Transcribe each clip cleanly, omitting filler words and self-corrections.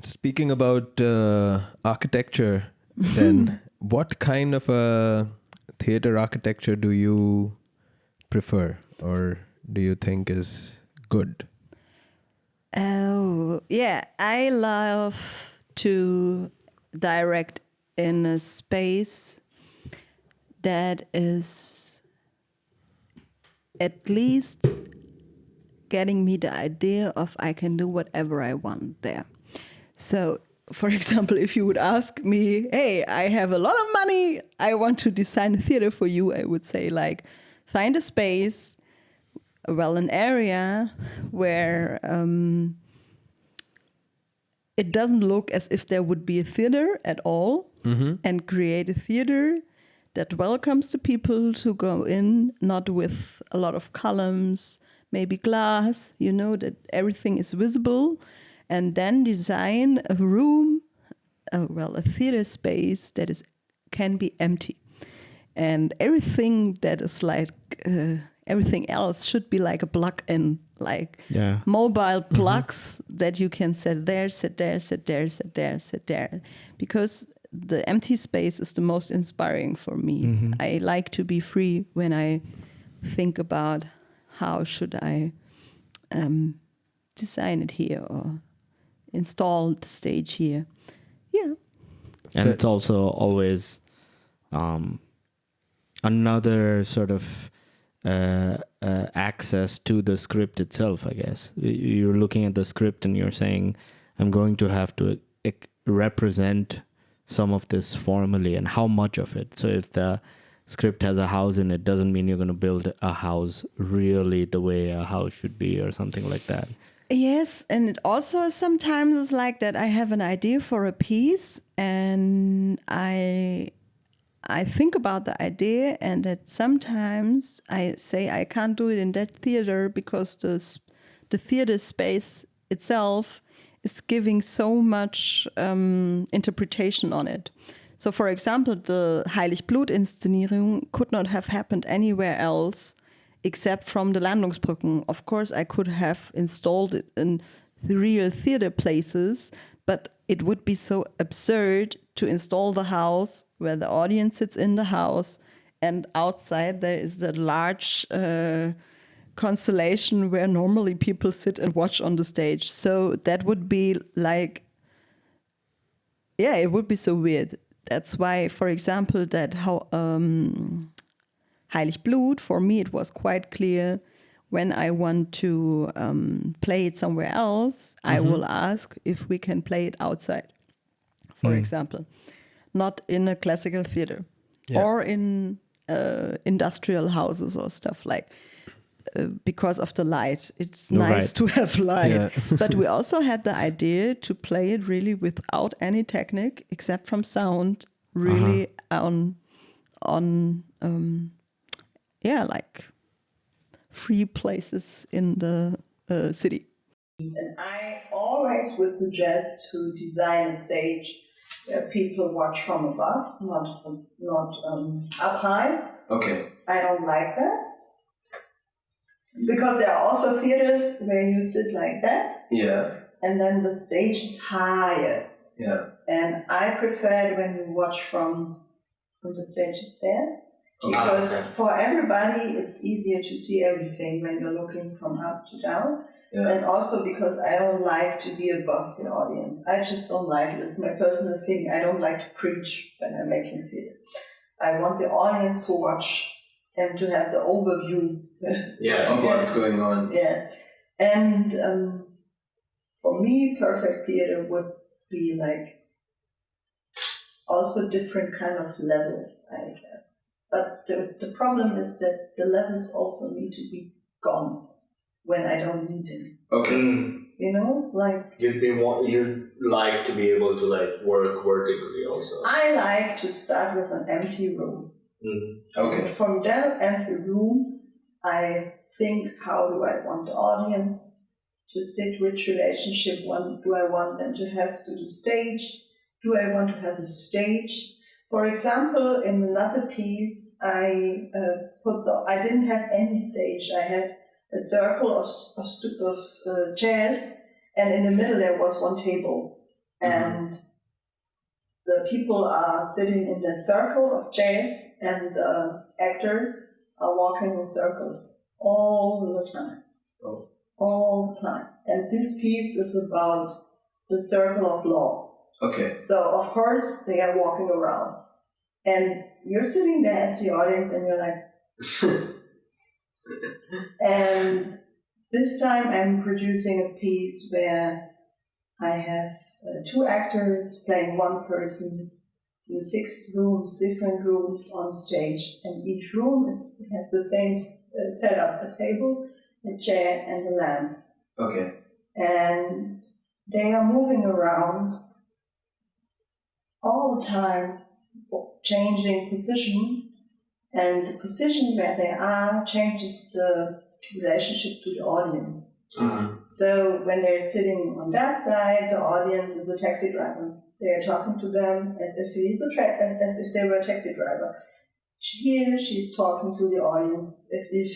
Speaking about architecture, then what kind of a theater architecture do you prefer or do you think is good? Oh, yeah. I love to direct in a space that is at least getting me the idea of I can do whatever I want there. So, for example, if you would ask me, hey, I have a lot of money, I want to design a theater for you, I would say, like, find a space, an area where it doesn't look as if there would be a theater at all, and create a theater that welcomes the people to go in, not with a lot of columns, maybe glass, that everything is visible, and then design a room, a theater space that can be empty. And everything that is like, everything else should be like a plug-in, like mobile plugs that you can set there, sit there, sit there, sit there, sit there. Because the empty space is the most inspiring for me. I like to be free when I think about how should I design it here or install the stage here. Yeah. And it's also always another sort of access to the script itself, I guess. You're looking at the script and you're saying, I'm going to have to represent some of this formally and how much of it. So if the script has a house in it, doesn't mean you're going to build a house really the way a house should be or something like that. Yes, and it also sometimes is like that I have an idea for a piece and I think about the idea, and that sometimes I say I can't do it in that theater because the theater space itself is giving so much interpretation on it. So, for example, the Heilig-Blut-Inszenierung could not have happened anywhere else except from the Landungsbrücken. Of course, I could have installed it in the real theater places, but it would be so absurd to install the house where the audience sits in the house and outside there is that large constellation where normally people sit and watch on the stage. So that would be like, it would be so weird. That's why, for example, that Heilig Blut, for me, it was quite clear when I want to play it somewhere else, I will ask if we can play it outside, for example, not in a classical theater or in industrial houses or stuff like because of the light. It's nice to have light. Yeah. But we also had the idea to play it really without any technique except from sound, really like free places in the city. And I always would suggest to design a stage where people watch from above, not up high. Okay. I don't like that. Because there are also theaters where you sit like that. Yeah. And then the stage is higher. Yeah. And I prefer it when you watch from the stages there. Because for everybody, it's easier to see everything when you're looking from up to down. Yeah. And also because I don't like to be above the audience. I just don't like it. It's my personal thing. I don't like to preach when I'm making theater. I want the audience to watch and to have the overview of what's going on. Yeah. And for me, perfect theater would be like also different kind of levels, I guess. But the problem is that the levels also need to be gone when I don't need them. Okay. Like you'd like to be able to like work vertically also. I like to start with an empty room. Okay. And from that empty room, I think, how do I want the audience to sit? Which relationship do I want them to have to the stage? Do I want to have a stage? For example, in another piece, I didn't have any stage. I had a circle of chairs, and in the middle there was one table, and the people are sitting in that circle of chairs, and the actors are walking in circles all the time. Oh. All the time. And this piece is about the circle of love. Okay. So, of course, they are walking around. And you're sitting there as the audience, and you're like... And this time I'm producing a piece where I have 2 actors playing one person in 6 rooms, different rooms on stage, and each room has the same setup: a table, a chair, and a lamp. Okay. And they are moving around all the time, changing position, and the position where they are changes the relationship to the audience. So when they're sitting on that side, the audience is a taxi driver. They are talking to them as if as if they were a taxi driver. Here she's talking to the audience if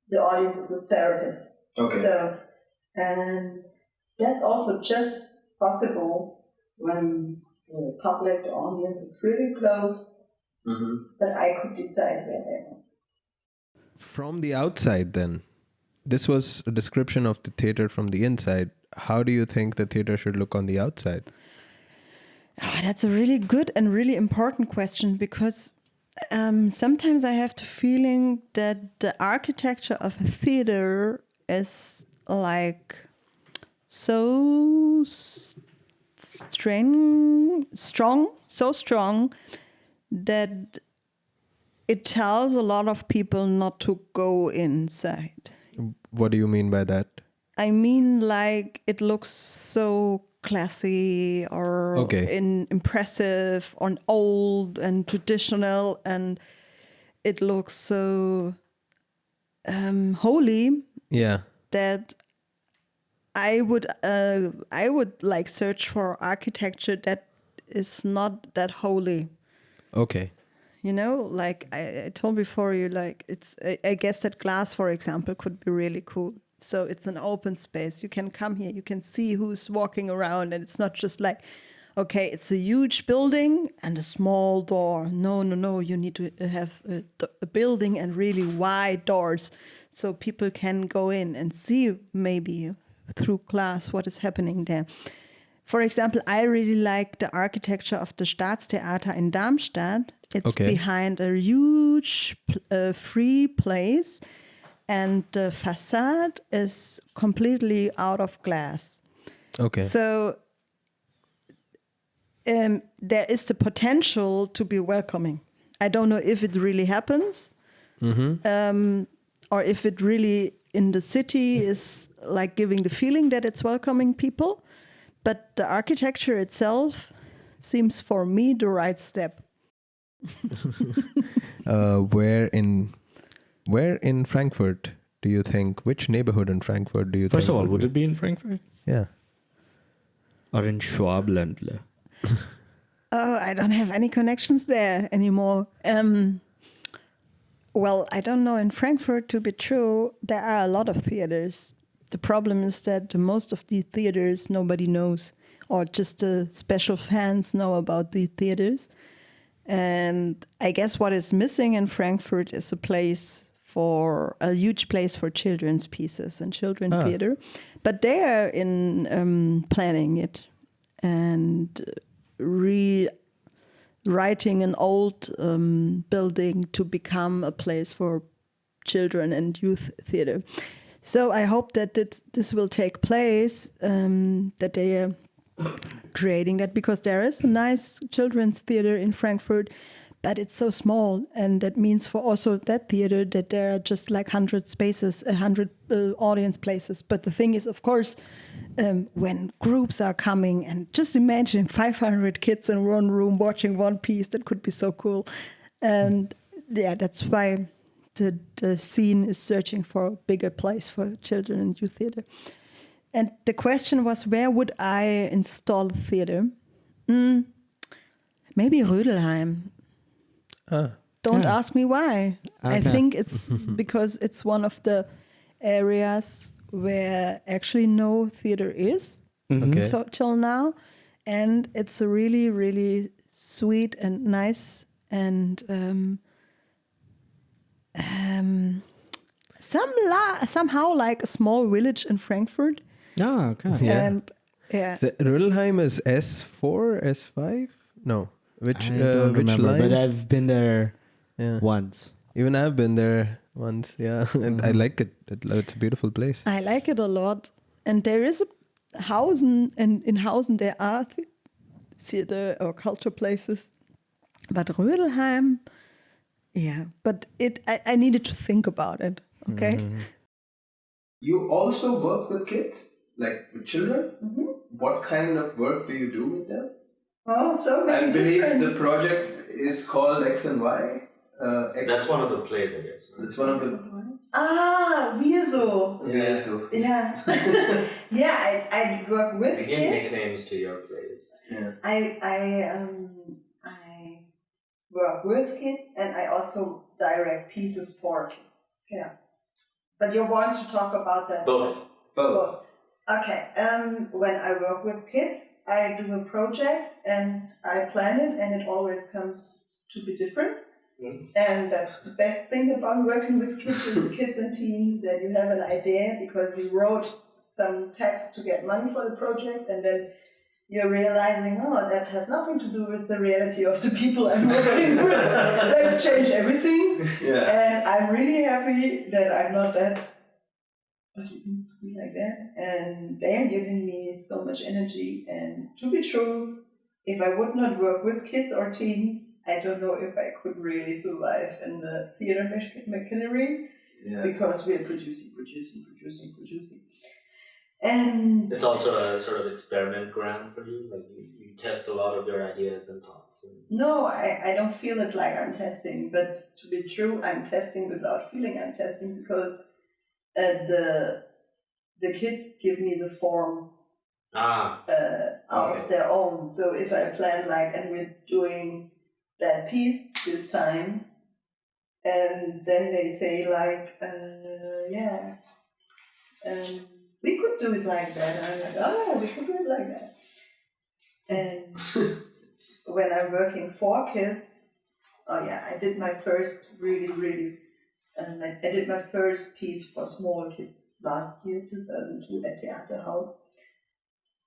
the audience is a therapist. Okay. So, and that's also just possible when the public, the audience is really close, that I could decide where they are. From the outside, then, this was a description of the theater from the inside. How do you think the theater should look on the outside? Oh, that's a really good and really important question, because sometimes I have the feeling that the architecture of a theater is like so strong that it tells a lot of people not to go inside. What do you mean by that? I mean, like, it looks so classy or impressive or old and traditional, and it looks so holy. Yeah. That I would like search for architecture that is not that holy. Okay. You know, like I told before you, like I guess that glass, for example, could be really cool. So it's an open space. You can come here, you can see who's walking around, and it's not just like, okay, it's a huge building and a small door. No. You need to have a building and really wide doors so people can go in and see maybe through glass what is happening there. For example, I really like the architecture of the Staatstheater in Darmstadt. It's behind a huge free place, and the facade is completely out of glass. Okay. So there is the potential to be welcoming. I don't know if it really happens, or if it really in the city is like giving the feeling that it's welcoming people. But the architecture itself seems for me the right step. Where in Frankfurt do you think? Which neighborhood in Frankfurt do you think? First of all, would it be in Frankfurt? Yeah. Or in Schwabenländle? Oh, I don't have any connections there anymore. Well, I don't know. In Frankfurt, to be true, there are a lot of theaters. The problem is that most of the theaters nobody knows, or just the special fans know about the theaters. And I guess what is missing in Frankfurt is a huge place for children's pieces and children's theater. But they are in planning it and rewriting an old building to become a place for children and youth theater. So I hope that this will take place, that they are creating that, because there is a nice children's theater in Frankfurt, but it's so small. And that means for also that theater that there are just like 100 spaces, 100 audience places. But the thing is, of course, when groups are coming, and just imagine 500 kids in one room watching one piece, that could be so cool. And yeah, that's why the scene is searching for a bigger place for children and youth theater. And the question was, where would I install the theater? Maybe Rödelheim. Don't ask me why. Okay. I think it's because it's one of the areas where actually no theater is Okay. till now. And it's a really, really sweet and nice and somehow like a small village in Frankfurt. Oh, okay. Yeah. And yeah. The Rödelheim is S4, S5? No. Which I don't which remember, line? but I've been there Yeah. once. Even I've been there once. Yeah. And I like it. It's a beautiful place. I like it a lot. And there is a Hausen, and in Hausen there are theater or culture places. But Rödelheim, yeah. But I needed to think about it, okay? You also work with kids? Like with children? What kind of work do you do with them? Oh, so I many believe different- the project is called X and Y. That's one of the plays, I guess. Right? That's one of the... Ah, wir so. Yeah. So. Yeah. Yeah, I work with You give kids. nicknames to your plays. Yeah. I work with kids, and I also direct pieces for kids. Yeah. But you want to talk about that? Both. Both. Okay. When I work with kids, I do a project and I plan it, and it always comes to be different. And that's the best thing about working with kids and teens, that you have an idea because you wrote some text to get money for the project, and then you're realizing, oh, that has nothing to do with the reality of the people I'm working with. Let's change everything. Yeah. And I'm really happy that I'm not that, but it needs to be like that. And they are giving me so much energy. And to be true, if I would not work with kids or teens, I don't know if I could really survive in the theater machinery, Yeah. because we're producing. And It's also a sort of experiment ground for you. Like you test a lot of your ideas and thoughts. And no, I don't feel it like I'm testing, but to be true, I'm testing without feeling I'm testing, because the kids give me the form out of their own. So if I plan and we're doing that piece this time, and then they say we could do it like that. And I'm like, oh, we could do it like that. And when I'm working for kids, I did my first I did my first piece for small kids last year, 2002, at Theaterhaus.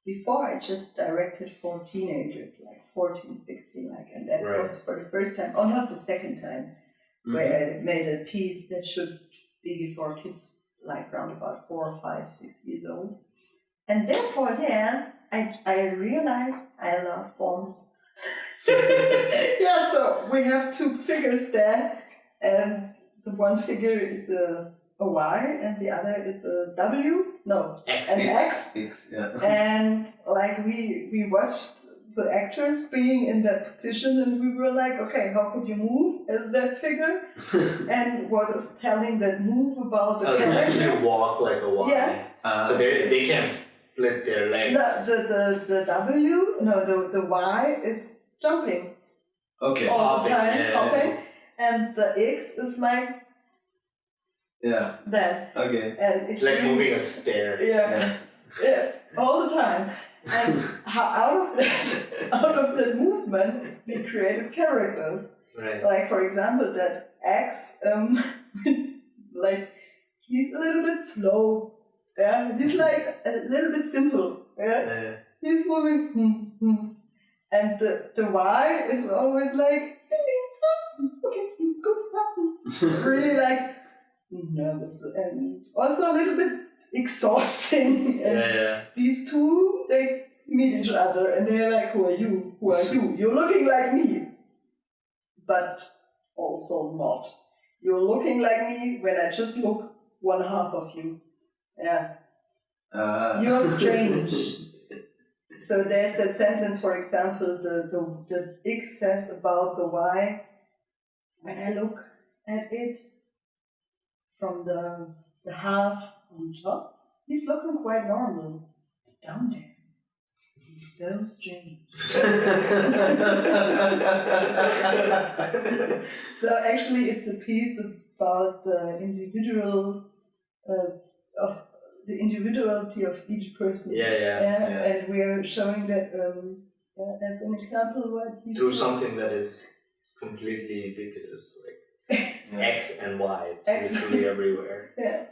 Before, I just directed for teenagers, 14, 16, and that was for the first time, or not the second time, where I made a piece that should be for kids around about 4, 5, 6 years old. And therefore, I realized I love forms. So we have two figures there, and the one figure is a Y, and the other is a W. No, X. an X. Yeah. And we watched the actors being in that position, and we were like, okay, how could you move as that figure? And what is telling that move about the they character? actually walk like a Y. Yeah. So they can't split their legs. The W, the Y is jumping. Okay. All the time, Yeah. hopping. And the X is like Yeah. that. Okay. And It's like moving a stair. Yeah, all the time. And out of that movement, we created characters. Right. Like, for example, that X, he's a little bit slow. Yeah, he's a little bit simple. Yeah, he's moving. And the Y is always like, okay, go. Really nervous and also a little bit exhausting. And these two, they meet each other and they're like, who are you? Who are you? You're looking like me, but also not. You're looking like me when I just look one half of you. Yeah. You're strange. So there's that sentence, for example, the X says about the Y. When I look at it from the half on top, he's looking quite normal. But down there, he's so strange. So actually, it's a piece about the individual of the individuality of each person. Yeah. And we are showing that as an example what he's Through doing. something that is completely ubiquitous, like X and Y. It's X. literally everywhere. Yeah.